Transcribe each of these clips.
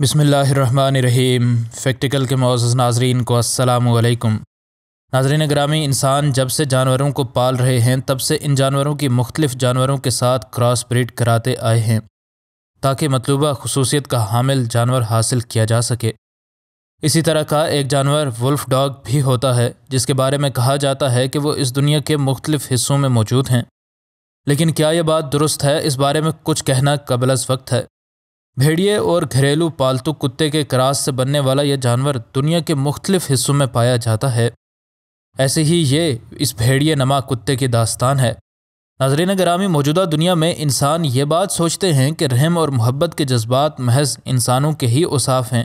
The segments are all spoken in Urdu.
بسم اللہ الرحمن الرحیم۔ فیکٹیکل کے معزز ناظرین کو السلام علیکم۔ ناظرین گرامی، انسان جب سے جانوروں کو پال رہے ہیں تب سے ان جانوروں کی مختلف جانوروں کے ساتھ کراس بریڈ کراتے آئے ہیں تاکہ مطلوبہ خصوصیت کا حامل جانور حاصل کیا جا سکے۔ اسی طرح کا ایک جانور ولف ڈاگ بھی ہوتا ہے جس کے بارے میں کہا جاتا ہے کہ وہ اس دنیا کے مختلف حصوں میں موجود ہیں، لیکن کیا یہ بات درست ہے؟ اس بارے میں کچھ کہنا قبل از وقت ہے۔ بھیڑیے اور گھریلو پالتو کتے کے کراس سے بننے والا یہ جانور دنیا کے مختلف حصوں میں پایا جاتا ہے۔ ایسے ہی یہ اس بھیڑیے نما کتے کی داستان ہے۔ ناظرین گرامی، موجودہ دنیا میں انسان یہ بات سوچتے ہیں کہ رحم اور محبت کے جذبات محض انسانوں کے ہی اوصاف ہیں،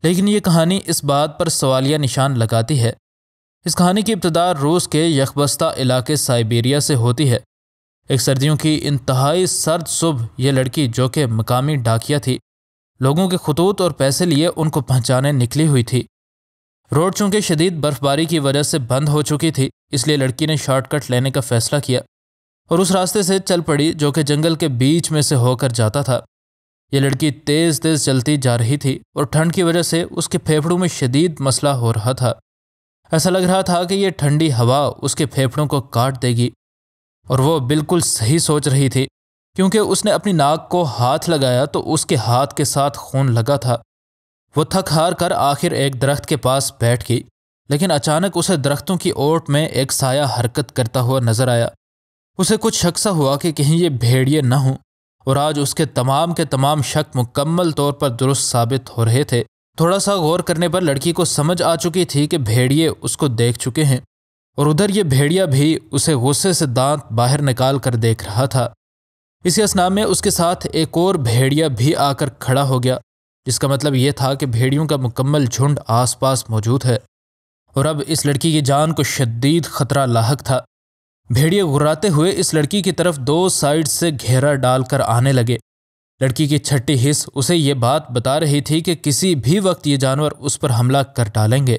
لیکن یہ کہانی اس بات پر سوالیہ نشان لگاتی ہے۔ اس کہانی کی ابتدا روس کے یخبستہ علاقے سائبیریا سے ہوتی ہے۔ ایک سردیوں کی انتہائی سرد صبح یہ لڑکی، جو کہ مقامی ڈاکیا تھی، لوگوں کے خطوط اور پیسے لیے ان کو پہنچانے نکلی ہوئی تھی۔ روڈ چونکہ شدید برف باری کی وجہ سے بند ہو چکی تھی، اس لیے لڑکی نے شارٹ کٹ لینے کا فیصلہ کیا اور اس راستے سے چل پڑی جو کہ جنگل کے بیچ میں سے ہو کر جاتا تھا۔ یہ لڑکی تیز تیز چلتی جا رہی تھی اور ٹھنڈ کی وجہ سے اس کے پھیپھڑوں میں شدید مسئلہ ہو رہا تھا۔ ایسا لگ رہا تھا کہ یہ ٹھنڈی ہوا اس کے پھیپھڑوں کو کاٹ دے گی، اور وہ بالکل صحیح سوچ رہی تھی، کیونکہ اس نے اپنی ناک کو ہاتھ لگایا تو اس کے ہاتھ کے ساتھ خون لگا تھا۔ وہ تھک ہار کر آخر ایک درخت کے پاس بیٹھ گئی، لیکن اچانک اسے درختوں کی اوٹ میں ایک سایہ حرکت کرتا ہوا نظر آیا۔ اسے کچھ شک سا ہوا کہ کہیں یہ بھیڑیے نہ ہوں، اور آج اس کے تمام شک مکمل طور پر درست ثابت ہو رہے تھے۔ تھوڑا سا غور کرنے پر لڑکی کو سمجھ آ چکی تھی کہ بھیڑیے اس کو دیکھ چکے ہیں، اور ادھر یہ بھیڑیا بھی اسے غصے سے دانت باہر نکال کر دیکھ رہا تھا۔ اسی اثنا میں اس کے ساتھ ایک اور بھیڑیا بھی آ کر کھڑا ہو گیا، جس کا مطلب یہ تھا کہ بھیڑیوں کا مکمل جھنڈ آس پاس موجود ہے، اور اب اس لڑکی کی جان کو شدید خطرہ لاحق تھا۔ بھیڑیے غراتے ہوئے اس لڑکی کی طرف دو سائیڈ سے گھیرا ڈال کر آنے لگے۔ لڑکی کی چھٹی حس اسے یہ بات بتا رہی تھی کہ کسی بھی وقت یہ جانور اس پر حملہ کر ڈالیں گے۔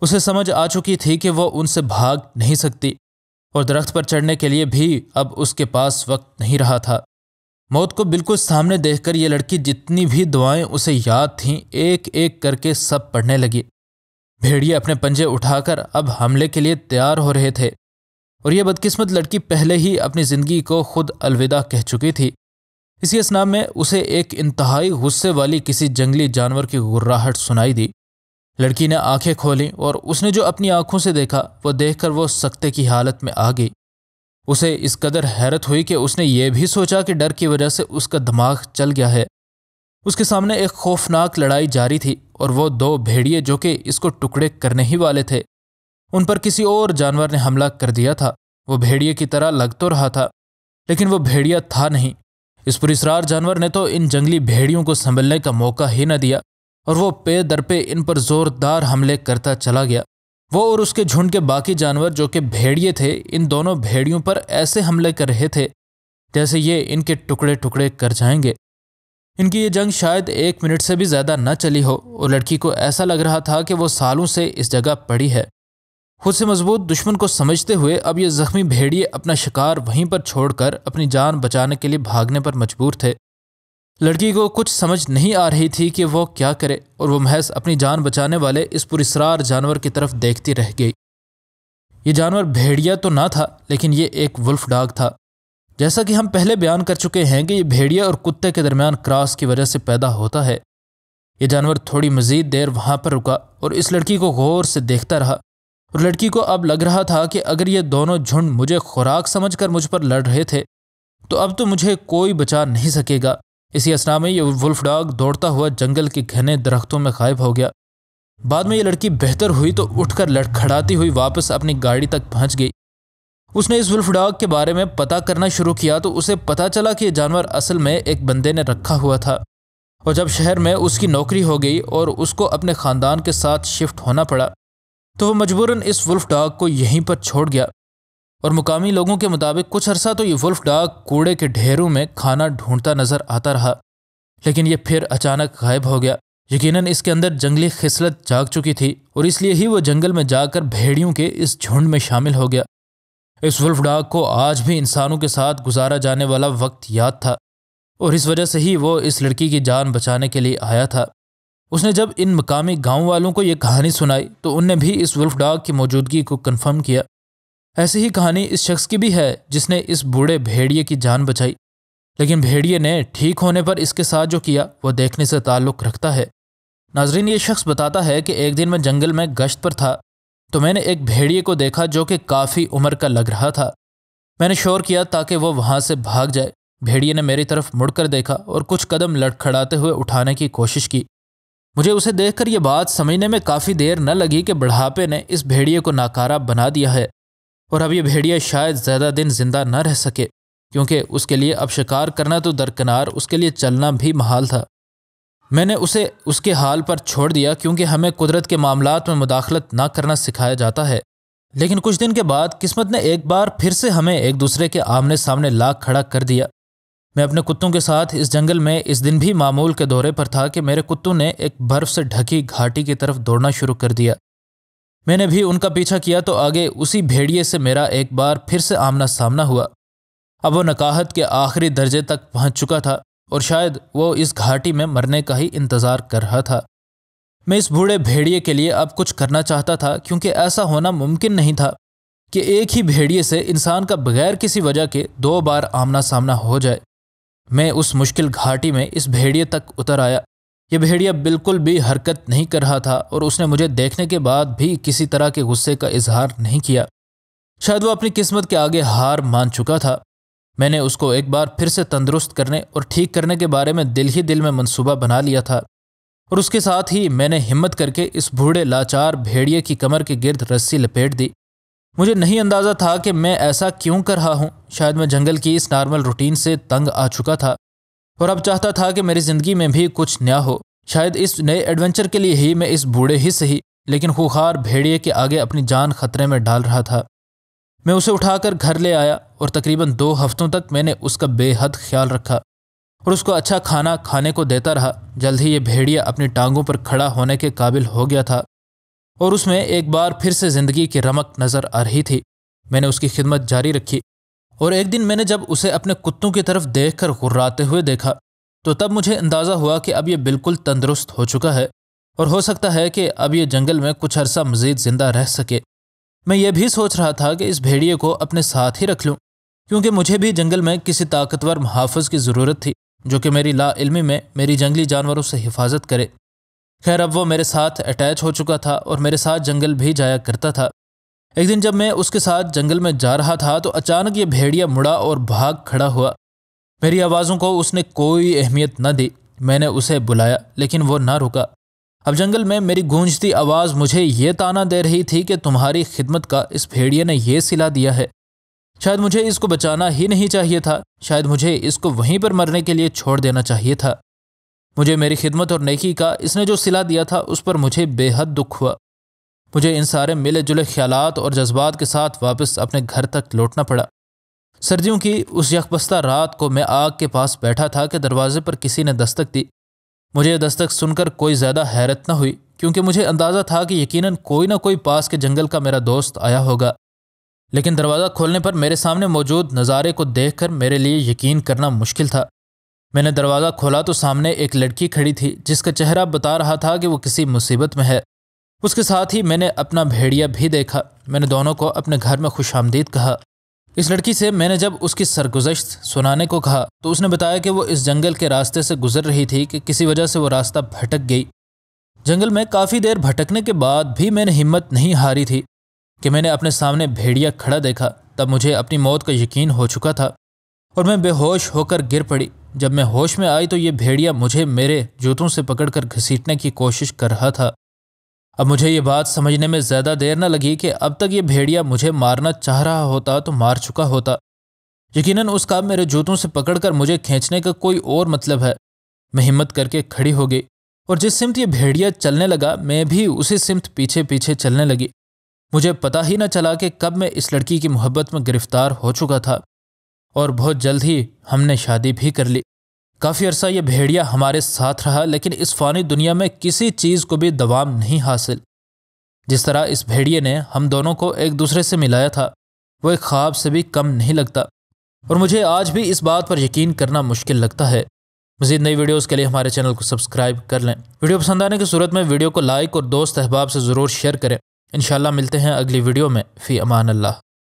اسے سمجھ آ چکی تھی کہ وہ ان سے بھاگ نہیں سکتی، اور درخت پر چڑھنے کے لیے بھی اب اس کے پاس وقت نہیں رہا تھا۔ موت کو بالکل سامنے دیکھ کر یہ لڑکی جتنی بھی دعائیں اسے یاد تھیں ایک ایک کر کے سب پڑھنے لگی۔ بھیڑیے اپنے پنجے اٹھا کر اب حملے کے لیے تیار ہو رہے تھے، اور یہ بدقسمت لڑکی پہلے ہی اپنی زندگی کو خود الوداع کہہ چکی تھی۔ اسی اثنا میں اسے ایک انتہائی غصے والی کسی جنگلی جانور کی غراہٹ سنائی دی۔ لڑکی نے آنکھیں کھولیں اور اس نے جو اپنی آنکھوں سے دیکھا وہ دیکھ کر وہ سکتے کی حالت میں آ گئی۔ اسے اس قدر حیرت ہوئی کہ اس نے یہ بھی سوچا کہ ڈر کی وجہ سے اس کا دماغ چل گیا ہے۔ اس کے سامنے ایک خوفناک لڑائی جاری تھی، اور وہ دو بھیڑیے جو کہ اس کو ٹکڑے کرنے ہی والے تھے، ان پر کسی اور جانور نے حملہ کر دیا تھا۔ وہ بھیڑیے کی طرح لگ تو رہا تھا، لیکن وہ بھیڑیا تھا نہیں۔ اس پراسرار جانور نے تو ان جنگلی بھیڑیوں کو سنبھلنے کا موقع ہی نہ دیا، اور وہ پے در پے ان پر زوردار حملے کرتا چلا گیا۔ وہ اور اس کے جھنڈ کے باقی جانور جو کہ بھیڑیے تھے، ان دونوں بھیڑیوں پر ایسے حملے کر رہے تھے جیسے یہ ان کے ٹکڑے ٹکڑے کر جائیں گے۔ ان کی یہ جنگ شاید 1 منٹ سے بھی زیادہ نہ چلی ہو، اور لڑکی کو ایسا لگ رہا تھا کہ وہ سالوں سے اس جگہ پڑی ہے۔ خود سے مضبوط دشمن کو سمجھتے ہوئے اب یہ زخمی بھیڑیے اپنا شکار وہیں پر چھوڑ کر اپنی جان بچانے کے لیے بھاگنے پر مجبور تھے۔ لڑکی کو کچھ سمجھ نہیں آ رہی تھی کہ وہ کیا کرے، اور وہ محض اپنی جان بچانے والے اس پراسرار جانور کی طرف دیکھتی رہ گئی۔ یہ جانور بھیڑیا تو نہ تھا، لیکن یہ ایک ولف ڈاگ تھا۔ جیسا کہ ہم پہلے بیان کر چکے ہیں کہ یہ بھیڑیا اور کتے کے درمیان کراس کی وجہ سے پیدا ہوتا ہے۔ یہ جانور تھوڑی مزید دیر وہاں پر رکا اور اس لڑکی کو غور سے دیکھتا رہا، اور لڑکی کو اب لگ رہا تھا کہ اگر یہ دونوں جھنڈ مجھے خوراک سمجھ کر مجھ پر لڑ رہے تھے تو اب تو مجھے کوئی بچا نہیں سکے گا۔ اسی اثنا میں یہ ولف ڈاگ دوڑتا ہوا جنگل کے گھنے درختوں میں غائب ہو گیا۔ بعد میں یہ لڑکی بہتر ہوئی تو اٹھ کر لڑکھڑاتی ہوئی واپس اپنی گاڑی تک پہنچ گئی۔ اس نے اس ولف ڈاگ کے بارے میں پتہ کرنا شروع کیا تو اسے پتہ چلا کہ یہ جانور اصل میں ایک بندے نے رکھا ہوا تھا، اور جب شہر میں اس کی نوکری ہو گئی اور اس کو اپنے خاندان کے ساتھ شفٹ ہونا پڑا تو وہ مجبوراً اس ولف ڈاگ کو یہیں پر چھوڑ گیا، اور مقامی لوگوں کے مطابق کچھ عرصہ تو یہ ولف ڈاگ کوڑے کے ڈھیروں میں کھانا ڈھونڈتا نظر آتا رہا، لیکن یہ پھر اچانک غائب ہو گیا۔ یقیناً اس کے اندر جنگلی خصلت جاگ چکی تھی، اور اس لیے ہی وہ جنگل میں جا کر بھیڑیوں کے اس جھنڈ میں شامل ہو گیا۔ اس ولف ڈاگ کو آج بھی انسانوں کے ساتھ گزارا جانے والا وقت یاد تھا، اور اس وجہ سے ہی وہ اس لڑکی کی جان بچانے کے لیے آیا تھا۔ اس نے جب ان مقامی گاؤں والوں کو یہ کہانی سنائی تو ان نے بھی اس ولف ڈاگ کی موجودگی کو کنفرم کیا۔ ایسی ہی کہانی اس شخص کی بھی ہے جس نے اس بوڑھے بھیڑیے کی جان بچائی، لیکن بھیڑیے نے ٹھیک ہونے پر اس کے ساتھ جو کیا وہ دیکھنے سے تعلق رکھتا ہے۔ ناظرین، یہ شخص بتاتا ہے کہ ایک دن میں جنگل میں گشت پر تھا تو میں نے ایک بھیڑیے کو دیکھا جو کہ کافی عمر کا لگ رہا تھا۔ میں نے شور کیا تاکہ وہ وہاں سے بھاگ جائے۔ بھیڑیے نے میری طرف مڑ کر دیکھا اور کچھ قدم لڑکھڑاتے ہوئے اٹھانے کی کوشش کی۔ مجھے اسے دیکھ کر یہ بات سمجھنے میں کافی دیر نہ لگی کہ بڑھاپے نے اس بھیڑیے کو ناکارہ بنا دیا ہے اور اب یہ بھیڑیے شاید زیادہ دن زندہ نہ رہ سکے، کیونکہ اس کے لیے اب شکار کرنا تو درکنار، اس کے لیے چلنا بھی محال تھا۔ میں نے اسے اس کے حال پر چھوڑ دیا کیونکہ ہمیں قدرت کے معاملات میں مداخلت نہ کرنا سکھایا جاتا ہے۔ لیکن کچھ دن کے بعد قسمت نے ایک بار پھر سے ہمیں ایک دوسرے کے آمنے سامنے لا کھڑا کر دیا۔ میں اپنے کتوں کے ساتھ اس جنگل میں اس دن بھی معمول کے دورے پر تھا کہ میرے کتوں نے ایک برف سے ڈھکی گھاٹی کی طرف دوڑنا شروع کر دیا۔ میں نے بھی ان کا پیچھا کیا تو آگے اسی بھیڑیے سے میرا ایک بار پھر سے آمنا سامنا ہوا۔ اب وہ نکاہت کے آخری درجے تک پہنچ چکا تھا اور شاید وہ اس گھاٹی میں مرنے کا ہی انتظار کر رہا تھا۔ میں اس بوڑھے بھیڑیے کے لیے اب کچھ کرنا چاہتا تھا کیونکہ ایسا ہونا ممکن نہیں تھا کہ ایک ہی بھیڑیے سے انسان کا بغیر کسی وجہ کے 2 بار آمنا سامنا ہو جائے۔ میں اس مشکل گھاٹی میں اس بھیڑیے تک اتر آیا۔ یہ بھیڑیا بالکل بھی حرکت نہیں کر رہا تھا اور اس نے مجھے دیکھنے کے بعد بھی کسی طرح کے غصے کا اظہار نہیں کیا۔ شاید وہ اپنی قسمت کے آگے ہار مان چکا تھا۔ میں نے اس کو ایک بار پھر سے تندرست کرنے اور ٹھیک کرنے کے بارے میں دل ہی دل میں منصوبہ بنا لیا تھا، اور اس کے ساتھ ہی میں نے ہمت کر کے اس بوڑھے لاچار بھیڑیے کی کمر کے گرد رسی لپیٹ دی۔ مجھے نہیں اندازہ تھا کہ میں ایسا کیوں کر رہا ہوں۔ شاید میں جنگل کی اس نارمل روٹین سے تنگ آ چکا تھا اور اب چاہتا تھا کہ میری زندگی میں بھی کچھ نیا ہو۔ شاید اس نئے ایڈونچر کے لیے ہی میں اس بوڑھے ہی صحیح لیکن خوخار بھیڑیے کے آگے اپنی جان خطرے میں ڈال رہا تھا۔ میں اسے اٹھا کر گھر لے آیا اور تقریباً 2 ہفتوں تک میں نے اس کا بے حد خیال رکھا اور اس کو اچھا کھانا کھانے کو دیتا رہا۔ جلد ہی یہ بھیڑیا اپنی ٹانگوں پر کھڑا ہونے کے قابل ہو گیا تھا اور اس میں ایک بار پھر سے زندگی کی رمق نظر آ رہی تھی۔ میں نے اس کی خدمت جاری رکھی اور ایک دن میں نے جب اسے اپنے کتوں کی طرف دیکھ کر غراتے ہوئے دیکھا تو تب مجھے اندازہ ہوا کہ اب یہ بالکل تندرست ہو چکا ہے اور ہو سکتا ہے کہ اب یہ جنگل میں کچھ عرصہ مزید زندہ رہ سکے۔ میں یہ بھی سوچ رہا تھا کہ اس بھیڑیے کو اپنے ساتھ ہی رکھ لوں کیونکہ مجھے بھی جنگل میں کسی طاقتور محافظ کی ضرورت تھی جو کہ میری لا علمی میں میری جنگلی جانوروں سے حفاظت کرے۔ خیر اب وہ میرے ساتھ اٹیچ ہو چکا تھا اور میرے ساتھ جنگل بھی جایا کرتا تھا۔ ایک دن جب میں اس کے ساتھ جنگل میں جا رہا تھا تو اچانک یہ بھیڑیا مڑا اور بھاگ کھڑا ہوا۔ میری آوازوں کو اس نے کوئی اہمیت نہ دی۔ میں نے اسے بلایا لیکن وہ نہ رکا۔ اب جنگل میں میری گونجتی آواز مجھے یہ طعنہ دے رہی تھی کہ تمہاری خدمت کا اس بھیڑیے نے یہ صلہ دیا ہے۔ شاید مجھے اس کو بچانا ہی نہیں چاہیے تھا، شاید مجھے اس کو وہیں پر مرنے کے لیے چھوڑ دینا چاہیے تھا۔ مجھے میری خدمت اور نیکی کا اس نے جو صلہ دیا تھا اس پر مجھے بے حد دکھ ہوا۔ مجھے ان سارے ملے جلے خیالات اور جذبات کے ساتھ واپس اپنے گھر تک لوٹنا پڑا۔ سردیوں کی اس یکبستہ رات کو میں آگ کے پاس بیٹھا تھا کہ دروازے پر کسی نے دستک دی۔ مجھے یہ دستک سن کر کوئی زیادہ حیرت نہ ہوئی کیونکہ مجھے اندازہ تھا کہ یقیناً کوئی نہ کوئی پاس کے جنگل کا میرا دوست آیا ہوگا، لیکن دروازہ کھولنے پر میرے سامنے موجود نظارے کو دیکھ کر میرے لیے یقین کرنا مشکل تھا۔ میں نے دروازہ کھولا تو سامنے ایک لڑکی کھڑی تھی جس کا چہرہ بتا رہا تھا کہ وہ کسی مصیبت میں ہے۔ اس کے ساتھ ہی میں نے اپنا بھیڑیا بھی دیکھا۔ میں نے دونوں کو اپنے گھر میں خوش آمدید کہا۔ اس لڑکی سے میں نے جب اس کی سرگزشت سنانے کو کہا تو اس نے بتایا کہ وہ اس جنگل کے راستے سے گزر رہی تھی کہ کسی وجہ سے وہ راستہ بھٹک گئی۔ جنگل میں کافی دیر بھٹکنے کے بعد بھی میں نے ہمت نہیں ہاری تھی کہ میں نے اپنے سامنے بھیڑیا کھڑا دیکھا۔ تب مجھے اپنی موت کا یقین ہو چکا تھا اور میں بے ہوش ہو کر گر پڑی۔ جب میں ہوش میں آئی تو یہ بھیڑیا مجھے میرے جوتوں سے پکڑ کر گھسیٹنے کی کوشش کر رہا تھا۔ اب مجھے یہ بات سمجھنے میں زیادہ دیر نہ لگی کہ اب تک یہ بھیڑیا مجھے مارنا چاہ رہا ہوتا تو مار چکا ہوتا۔ یقیناً اس کا میرے جوتوں سے پکڑ کر مجھے کھینچنے کا کوئی اور مطلب ہے۔ میں ہمت کر کے کھڑی ہو گئی اور جس سمت یہ بھیڑیا چلنے لگا میں بھی اسی سمت پیچھے پیچھے چلنے لگی۔ مجھے پتہ ہی نہ چلا کہ کب میں اس لڑکی کی محبت میں گرفتار ہو چکا تھا اور بہت جلد ہی ہم نے شادی بھی کر لی۔ کافی عرصہ یہ بھیڑیا ہمارے ساتھ رہا لیکن اس فانی دنیا میں کسی چیز کو بھی دوام نہیں حاصل۔ جس طرح اس بھیڑیے نے ہم دونوں کو ایک دوسرے سے ملایا تھا وہ ایک خواب سے بھی کم نہیں لگتا، اور مجھے آج بھی اس بات پر یقین کرنا مشکل لگتا ہے مزید نئی ویڈیوز کے لیے ہمارے چینل کو سبسکرائب کر لیں۔ ویڈیو پسند آنے کی صورت میں ویڈیو کو لائک اور دوست احباب سے ضرور شیئر کریں۔ انشاءاللہ ملتے ہیں اگلی ویڈیو میں۔ فی امان اللہ۔